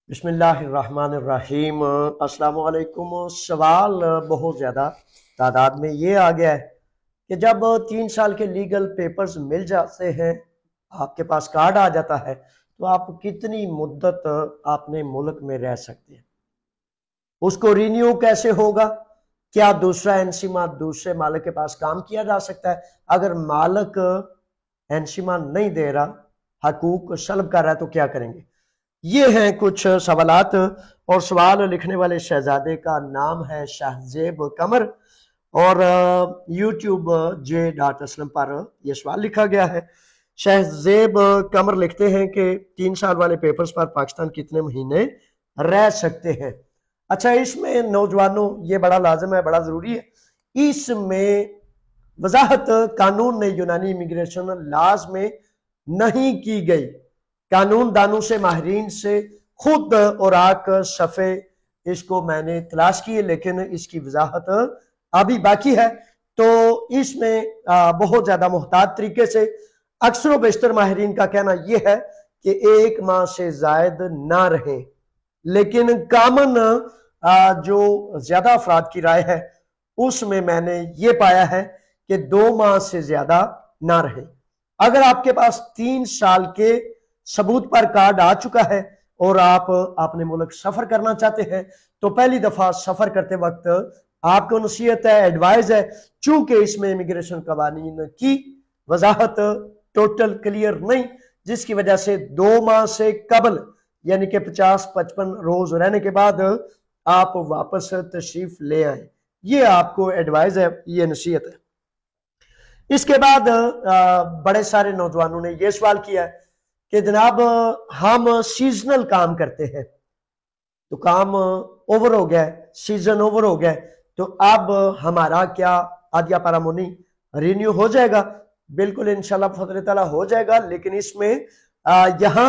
बिस्मिल्लाहिर्रहमानिर्रहीम। अस्सलाम वालेकुम। सवाल बहुत ज़्यादा तादाद में ये आ गया है कि जब 3 साल के लीगल पेपर्स मिल जाते हैं, आपके पास कार्ड आ जाता है, तो आप कितनी मुद्दत अपने मुल्क में रह सकते हैं, उसको रिन्यू कैसे होगा, क्या दूसरा एनसीमा दूसरे मालिक के पास काम किया जा सकता है, अगर मालिक एनसीमा नहीं दे रहा, हकूक सल्ब कर रहा है, तो क्या करेंगे। ये हैं कुछ सवालात। और सवाल लिखने वाले शहजादे का नाम है शाहजेब कमर और यूट्यूब J.Aslam पर यह सवाल लिखा गया है। शाहजेब कमर लिखते हैं कि 3 साल वाले पेपर्स पर पाकिस्तान कितने महीने रह सकते हैं। अच्छा, इसमें नौजवानों ये बड़ा लाजिम है, बड़ा जरूरी है, इसमें वजाहत कानून ने यूनानी इमिग्रेशन लॉज में नहीं की गई। कानून दानों से, माहिरीन से, खुद और आक सफ़े इसको मैंने तलाश किए, लेकिन इसकी वजाहत अभी बाकी है। तो इसमें बहुत ज़्यादा मुहतात तरीके से अक्सर व बेशतर माहिरीन का कहना यह है कि 1 माह से जायद ना रहे, लेकिन कामन जो ज़्यादा अफराद की राय है उसमें मैंने ये पाया है कि 2 माह से ज़्यादा ना रहे। अगर आपके पास 3 साल के सबूत पर कार्ड आ चुका है और आप अपने मुल्क सफर करना चाहते हैं, तो पहली दफा सफर करते वक्त आपको नसीहत है, एडवाइस है, चूंकि इसमें इमिग्रेशन कवानीन की वजाहत टोटल क्लियर नहीं, जिसकी वजह से 2 माह से कबल यानी कि 50-55 रोज रहने के बाद आप वापस तशरीफ ले आए। ये आपको एडवाइस है, ये नसीहत है। इसके बाद बड़े सारे नौजवानों ने यह सवाल किया है कि जनाब हम सीजनल काम करते हैं, तो काम ओवर हो गया, सीजन ओवर हो गया, तो अब हमारा क्या आदिया पारामोनी रिन्यू हो जाएगा? बिल्कुल इंशाल्लाह फजल ताला हो जाएगा, लेकिन इसमें यहाँ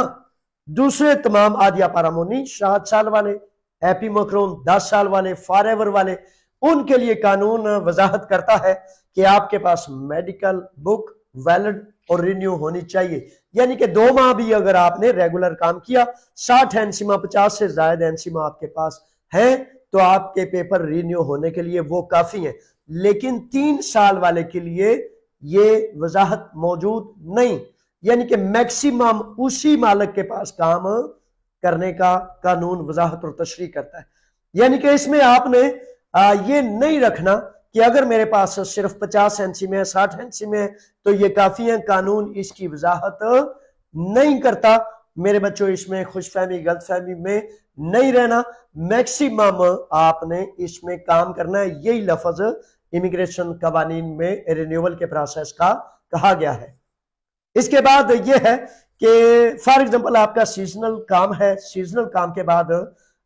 दूसरे तमाम आदिया पारामोनी 7 साल वाले, एपी मकरून 10 साल वाले, फॉरएवर वाले, उनके लिए कानून वजाहत करता है कि आपके पास मेडिकल बुक वैलिड और रिन्यू होनी चाहिए। यानी कि 2 माह भी अगर आपने रेगुलर काम किया, 60 एनसीमा 50 से ज्यादा एनसीमा आपके पास है, तो आपके पेपर रिन्यू होने के लिए वो काफी है। लेकिन 3 साल वाले के लिए ये वजाहत मौजूद नहीं, यानी कि मैक्सिमम उसी मालिक के पास काम करने का कानून वजाहत और तशरीह करता है। यानी कि इसमें आपने ये नहीं रखना कि अगर मेरे पास सिर्फ 50 एनसी में है, 60 एनसी में है, तो ये काफी है। कानून इसकी वजाहत नहीं करता। मेरे बच्चों, इसमें खुशफहमी गलतफहमी में नहीं रहना, मैक्सिमम आपने इसमें काम करना है। यही लफ्ज इमिग्रेशन कवानीन में रिन्यूअल के प्रोसेस का कहा गया है। इसके बाद यह है कि फॉर एग्जाम्पल आपका सीजनल काम है, सीजनल काम के बाद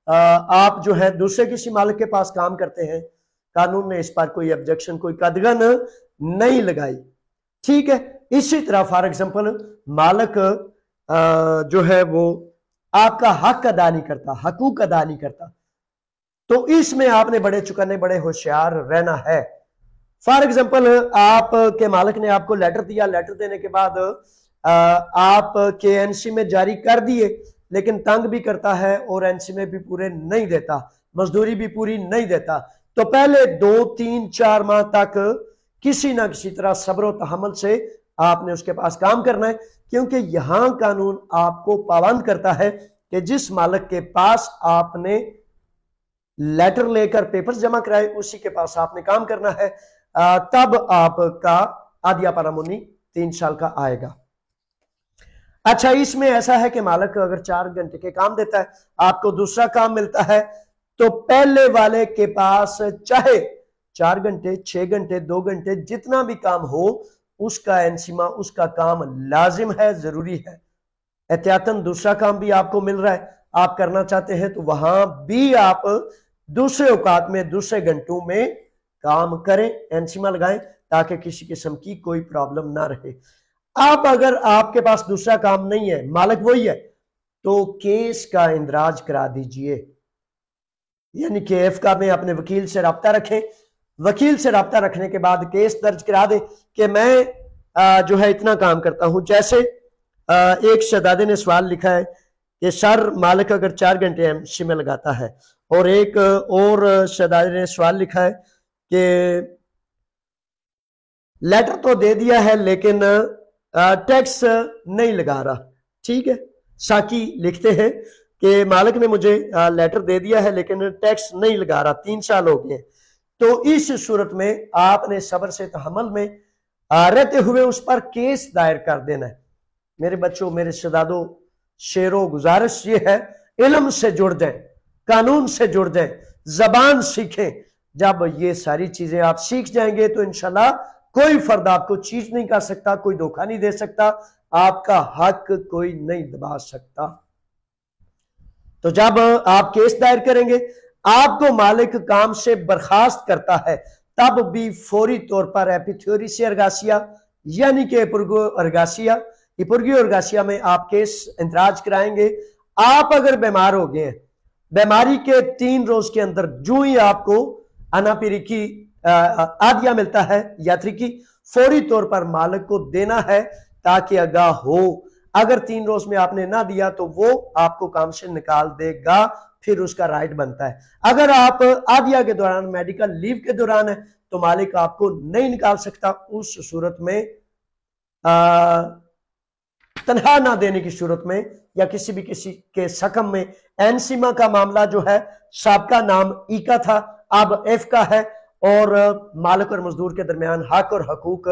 आप जो है दूसरे किसी मालिक के पास काम करते हैं, कानून ने इस पर कोई ऑब्जेक्शन, कोई कदगन नहीं लगाई, ठीक है। इसी तरह फॉर एग्जाम्पल मालिक जो है वो आपका हक अदा नहीं करता, हकूक अदा नहीं करता, तो इसमें आपने बड़े चुकन्ने, बड़े होशियार रहना है। फॉर एग्जाम्पल आपके मालिक ने आपको लेटर दिया, लेटर देने के बाद आप के एनसी में जारी कर दिए, लेकिन तंग भी करता है और एनसी में भी पूरे नहीं देता, मजदूरी भी पूरी नहीं देता, तो पहले 2, 3, 4 माह तक किसी ना किसी तरह सब्र और तहम्मुल से आपने उसके पास काम करना है, क्योंकि यहां कानून आपको पाबंद करता है कि जिस मालिक के पास आपने लेटर लेकर पेपर्स जमा कराए, उसी के पास आपने काम करना है। तब आपका आदिया पारामोनी 3 साल का आएगा। अच्छा, इसमें ऐसा है कि मालिक अगर 4 घंटे के काम देता है, आपको दूसरा काम मिलता है, तो पहले वाले के पास चाहे 4 घंटे, 6 घंटे, 2 घंटे, जितना भी काम हो, उसका एनसीमा, उसका काम लाजिम है, जरूरी है। एहतियातन दूसरा काम भी आपको मिल रहा है, आप करना चाहते हैं, तो वहां भी आप दूसरे औकात में, दूसरे घंटों में काम करें, एनसीमा लगाएं, ताकि किसी किस्म की कोई प्रॉब्लम ना रहे। आप अगर आपके पास दूसरा काम नहीं है, मालिक वही है, तो केस का इंदराज करा दीजिए, यानी कि एफका में अपने वकील से रब्ता रखें। वकील से रब्ता रखने के बाद केस दर्ज करा दे कि मैं जो है इतना काम करता हूं। जैसे एक शहजादे ने सवाल लिखा है कि सर मालिक अगर 4 घंटे एमसी में लगाता है। और एक और शहजादे ने सवाल लिखा है कि लेटर तो दे दिया है लेकिन टैक्स नहीं लगा रहा। ठीक है, साकी लिखते हैं कि मालिक ने मुझे लेटर दे दिया है लेकिन टैक्स नहीं लगा रहा, 3 साल हो गए। तो इस सूरत में आपने सब्र से तहम्मुल में रहते हुए उस पर केस दायर कर देना है। मेरे बच्चों, मेरे शहजादों, शेरों, गुजारिश ये है, इल्म से जुड़ जाएं, कानून से जुड़ जाएं, जबान सीखें। जब ये सारी चीजें आप सीख जाएंगे तो इंशाल्लाह कोई फर्द आपको चीज नहीं कर सकता, कोई धोखा नहीं दे सकता, आपका हक कोई नहीं दबा सकता। तो जब आप केस दायर करेंगे, आपको मालिक काम से बर्खास्त करता है, तब भी फौरी तौर पर एपिथ्योरेसिया अर्गासिया यानी कि इपुर्गियो अर्गासिया में आप केस इंतराज कराएंगे। आप अगर बीमार हो गए हैं, बीमारी के 3 रोज के अंदर जो ही आपको अनापिरिकी आदिया मिलता है यात्री की, फौरी तौर पर मालिक को देना है ताकि आगाह हो। अगर 3 रोज में आपने ना दिया तो वो आपको काम से निकाल देगा, फिर उसका राइट बनता है। अगर आप आदिया के दौरान, मेडिकल लीव के दौरान है, तो मालिक आपको नहीं निकाल सकता। उस सूरत में तनख्वाह ना देने की सूरत में या किसी के सकम में, एनसीमा का मामला जो है, साबका नाम ईका था, अब एफ का है, और मालिक और मजदूर के दरमियान हक और हकूक,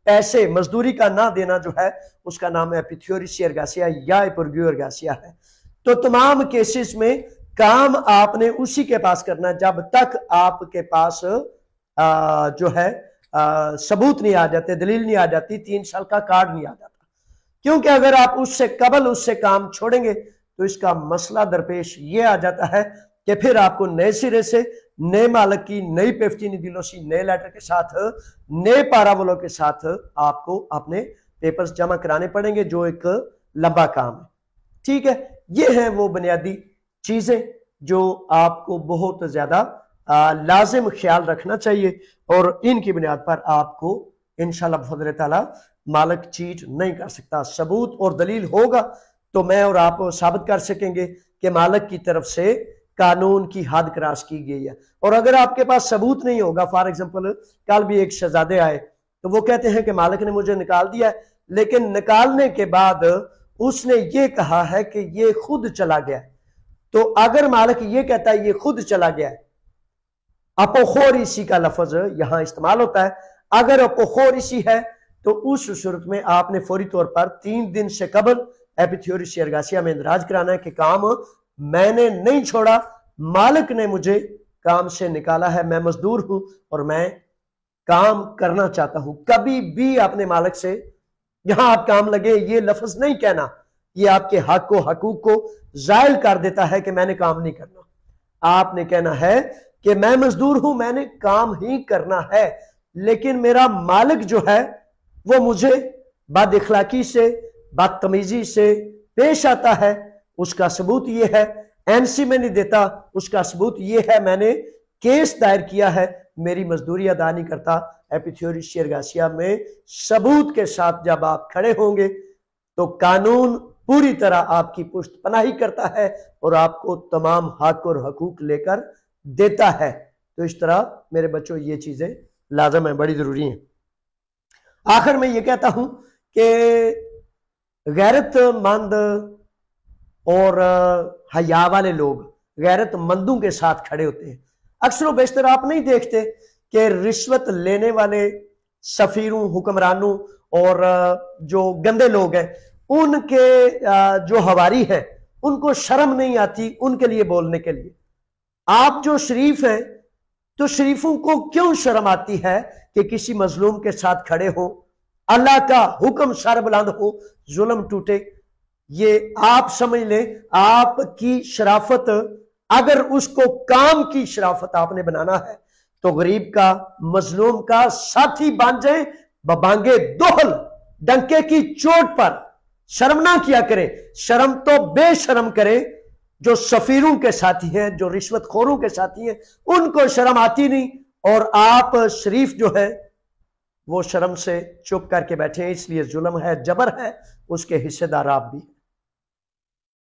पैसे मजदूरी का ना देना जो है, उसका नाम एपिथ्योरेसिया अर्गासिया या इपुर्गियो अर्गासिया है। तो तमाम केसेस में काम आपने उसी के पास करना है जब तक आपके पास जो है सबूत नहीं आ जाते, दलील नहीं आ जाती, 3 साल का कार्ड नहीं आ जाता। क्योंकि अगर आप उससे कबल उससे काम छोड़ेंगे तो इसका मसला दरपेश ये आ जाता है कि फिर आपको नए सिरे से, नए मालिक की नई पेफ्टीनी दिलोसी, नए लेटर के साथ, नए पारावलों के साथ आपको अपने पेपर्स जमा कराने पड़ेंगे, जो एक लंबा काम है। ठीक है, ये है वो बुनियादी चीजें जो आपको बहुत ज्यादा लाजिम ख्याल रखना चाहिए, और इनकी बुनियाद पर आपको इंशाल्लाह बफज़ल ताला मालिक चीट नहीं कर सकता। सबूत और दलील होगा तो मैं और आप साबित कर सकेंगे कि मालिक की तरफ से कानून की हद क्रॉस की गई है। और अगर आपके पास सबूत नहीं होगा, फॉर एग्जांपल कल भी एक शहजादे आए तो वो कहते हैं कि मालिक ने मुझे निकाल दिया है, लेकिन निकालने के बाद उसने ये कहा है कि ये खुद चला गया। तो अगर मालिक ये कहता है ये खुद चला गया है, अपोखोरिसी का लफ्ज यहां इस्तेमाल होता है, अगर अपोखोरिसी है तो उस सूरत में आपने फौरी तौर पर 3 दिन से कबल एपिथ्योरेसिया अर्गासिया में इंदराज कराना है कि काम मैंने नहीं छोड़ा, मालिक ने मुझे काम से निकाला है, मैं मजदूर हूं और मैं काम करना चाहता हूं। कभी भी अपने मालिक से यहां आप काम लगे ये लफ्ज नहीं कहना, ये आपके हक को, हकूक को जायल कर देता है कि मैंने काम नहीं करना। आपने कहना है कि मैं मजदूर हूं, मैंने काम ही करना है, लेकिन मेरा मालिक जो है वो मुझे बद इखलाकी से, बदतमीजी से पेश आता है। उसका सबूत ये है, एनसी में नहीं देता, उसका सबूत ये है मैंने केस दायर किया है, मेरी मजदूरी अदा नहीं करता। एपिथ्योरेसिया अर्गासिया में सबूत के साथ जब आप खड़े होंगे तो कानून पूरी तरह आपकी पुष्ट पनाही करता है और आपको तमाम हक और हकूक लेकर देता है। तो इस तरह मेरे बच्चों ये चीजें लाजम है, बड़ी जरूरी हैं। आखिर में ये कहता हूं कि गैरतमंद और हया वाले लोग गैरतमंदों के साथ खड़े होते हैं। अक्सर बेशतर आप नहीं देखते कि रिश्वत लेने वाले सफीरों, हुक्मरानों और जो गंदे लोग हैं उनके जो हवारी हैं उनको शर्म नहीं आती उनके लिए बोलने के लिए। आप जो शरीफ हैं तो शरीफों को क्यों शर्म आती है कि किसी मजलूम के साथ खड़े हो, अल्लाह का हुक्म सर बुलंद हो, जुल्म टूटे। ये आप समझ लें, आपकी शराफत, अगर उसको काम की शराफत आपने बनाना है तो गरीब का, मजलूम का साथी बन जाए, बबांगे दोहल, डंके की चोट पर शर्म ना किया करे। शर्म तो बेशर्म करे जो सफीरों के साथी हैं, जो रिश्वतखोरों के साथी हैं, उनको शर्म आती नहीं, और आप शरीफ जो है वो शर्म से चुप करके बैठे हैं। इसलिए जुल्म है, जबर है, उसके हिस्सेदार आप भी।